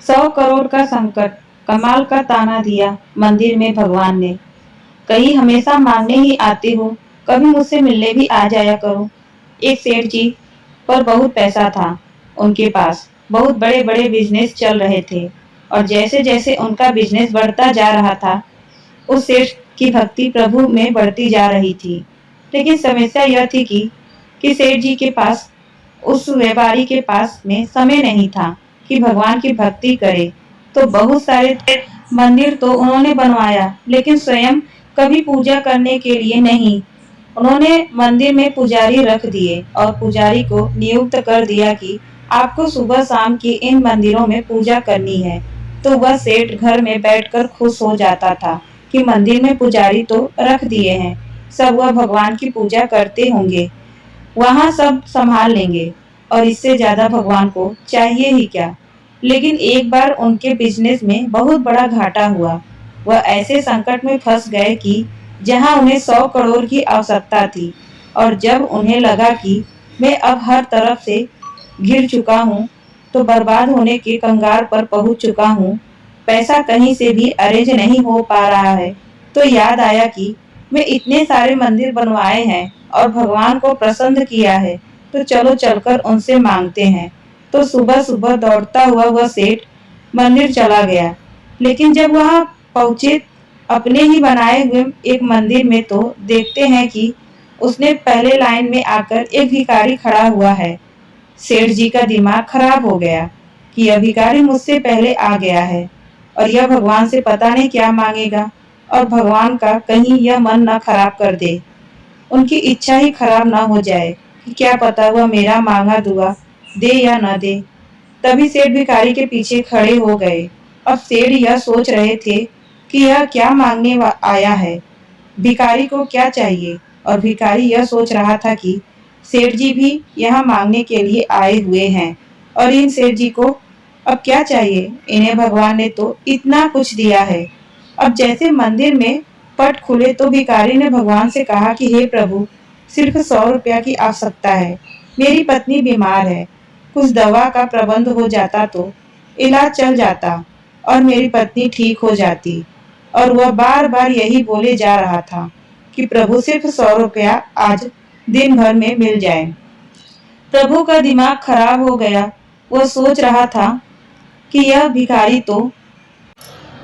100 करोड़ का संकट, कमाल का ताना दिया मंदिर में भगवान ने। कहीं हमेशा मांगने ही आते हो, कभी मुझसे मिलने भी आ जाया करो। एक सेठ जी पर बहुत पैसा था, उनके पास बहुत बड़े बड़े बिजनेस चल रहे थे और जैसे जैसे उनका बिजनेस बढ़ता जा रहा था, उस सेठ की भक्ति प्रभु में बढ़ती जा रही थी। लेकिन समस्या यह थी कि सेठ जी के पास, उस व्यापारी के पास में समय नहीं था कि भगवान की भक्ति करे। तो बहुत सारे मंदिर तो उन्होंने बनवाया, लेकिन स्वयं कभी पूजा करने के लिए नहीं। उन्होंने मंदिर में पुजारी रख दिए और पुजारी को नियुक्त कर दिया कि आपको सुबह शाम की इन मंदिरों में पूजा करनी है। तो वह सेठ घर में बैठकर खुश हो जाता था कि मंदिर में पुजारी तो रख दिए हैं, सब वह भगवान की पूजा करते होंगे, वहां सब संभाल लेंगे और इससे ज्यादा भगवान को चाहिए ही क्या। लेकिन एक बार उनके बिजनेस में बहुत बड़ा घाटा हुआ। वह ऐसे संकट में फंस गए कि जहां उन्हें 100 करोड़ की आवश्यकता थी और जब उन्हें लगा कि मैं अब हर तरफ से घिर चुका हूँ, तो बर्बाद होने के कंगार पर पहुंच चुका हूँ, पैसा कहीं से भी अरेंज नहीं हो पा रहा है, तो याद आया कि मैं इतने सारे मंदिर बनवाए हैं और भगवान को प्रसन्न किया है, तो चलो चलकर उनसे मांगते हैं। तो सुबह सुबह दौड़ता हुआ वह सेठ मंदिर चला गया। लेकिन जब वहां पहुंचे अपने ही बनाए हुए एक मंदिर में, तो देखते हैं कि उसने पहले लाइन में आकर एक भिखारी खड़ा हुआ है। सेठ जी का दिमाग खराब हो गया कि यह भिखारी मुझसे पहले आ गया है और यह भगवान से पता नहीं क्या मांगेगा और भगवान का कहीं यह मन न खराब कर दे, उनकी इच्छा ही खराब ना हो जाए कि क्या पता वह मेरा मांगा दुआ दे या न दे। तभी सेठ भिखारी के पीछे खड़े हो गए। अब सेठ यह सोच रहे थे कि यह क्या मांगने आया है, भिखारी को क्या चाहिए। और भिखारी यह सोच रहा था कि सेठ जी भी यहाँ मांगने के लिए आए हुए हैं और इन सेठ जी को अब क्या चाहिए, इन्हें भगवान ने तो इतना कुछ दिया है। अब जैसे मंदिर में पट खुले तो भिखारी ने भगवान से कहा कि हे प्रभु, सिर्फ 100 रुपया की आवश्यकता है, मेरी पत्नी बीमार है, कुछ दवा का प्रबंध हो जाता तो इलाज चल जाता और मेरी पत्नी ठीक हो जाती। और वह बार बार यही बोले जा रहा था कि प्रभु सिर्फ 100 रुपया आज दिन भर में मिल जाए। प्रभु का दिमाग खराब हो गया। वह सोच रहा था कि यह भिखारी तो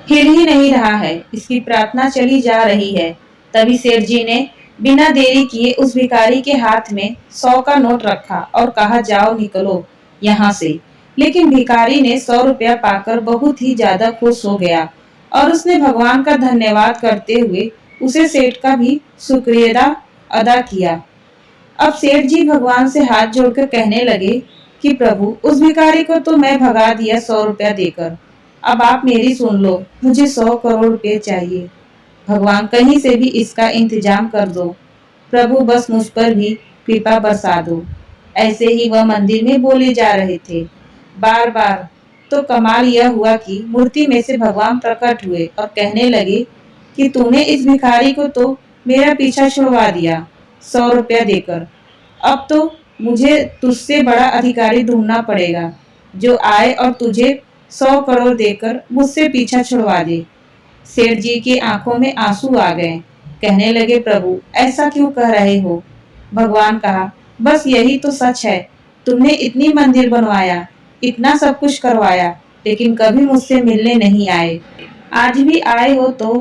हिल ही नहीं रहा है, इसकी प्रार्थना चली जा रही है। तभी सेठ जी ने बिना देरी किए उस भिखारी के हाथ में 100 का नोट रखा और कहा, जाओ निकलो यहाँ से। लेकिन भिखारी ने 100 रुपया पाकर बहुत ही ज्यादा खुश हो गया और उसने भगवान का धन्यवाद करते हुए उसे सेठ का भी शुक्रिया अदा किया। अब सेठ जी भगवान से हाथ जोड़कर कहने लगे कि प्रभु, उस भिखारी को तो मैं भगा दिया 100 रुपया देकर, अब आप मेरी सुन लो, मुझे 100 करोड़ रुपए चाहिए। भगवान कहीं से भी इसका इंतजाम कर दो, प्रभु बस मुझ पर भी कृपा बरसा दो। ऐसे ही वह मंदिर में बोले जा रहे थे बार बार। तो कमाल यह हुआ कि मूर्ति में से भगवान प्रकट हुए और कहने लगे कि तूने इस भिखारी को तो मेरा पीछा छुड़वा दिया 100 रुपया देकर, अब तो मुझे तुझसे बड़ा अधिकारी ढूंढना पड़ेगा जो आए और तुझे 100 करोड़ देकर मुझसे पीछा छुड़वा दे। सेठ जी की आंखों में आंसू आ गए। कहने लगे, प्रभु ऐसा क्यों कह रहे हो। भगवान कहा, बस यही तो सच है, तुमने इतनी मंदिर बनवाया, इतना सब कुछ करवाया, लेकिन कभी मुझसे मिलने नहीं आए। आज भी आए हो तो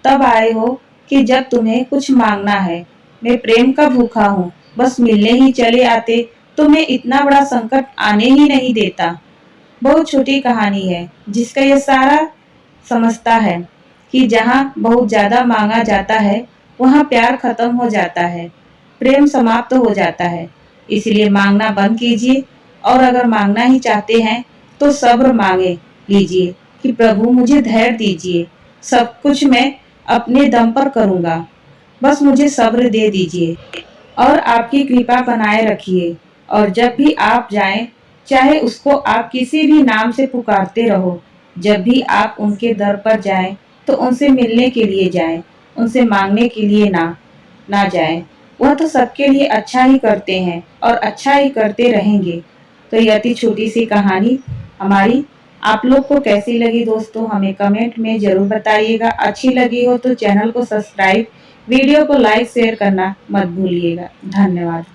तब आए हो कि जब तुम्हें कुछ मांगना है। मैं प्रेम का भूखा हूँ, बस मिलने ही चले आते तो मैं इतना बड़ा संकट आने ही नहीं देता। बहुत छोटी कहानी है जिसका यह सारा समझता है कि जहाँ बहुत ज्यादा मांगा जाता है वहाँ प्यार खत्म हो जाता है, प्रेम समाप्त हो जाता है। इसलिए मांगना बंद कीजिए और अगर मांगना ही चाहते हैं तो सब्र मांगे लीजिए कि प्रभु मुझे धैर्य दीजिए, सब कुछ मैं अपने दम पर करूँगा, बस मुझे सब्र दे दीजिए और आपकी कृपा बनाए रखिए। और जब भी आप जाएं, चाहे उसको आप किसी भी नाम से पुकारते रहो। जब भी आप उनके दर पर जाएं, तो उनसे मिलने के लिए जाएं, उनसे मांगने के लिए ना जाएं। वह तो सबके लिए अच्छा ही करते हैं और अच्छा ही करते रहेंगे। तो यह थी छोटी सी कहानी हमारी आप लोग को कैसी लगी दोस्तों, हमें कमेंट में जरूर बताइएगा। अच्छी लगी हो तो चैनल को सब्सक्राइब, वीडियो को लाइक शेयर करना मत भूलिएगा। धन्यवाद।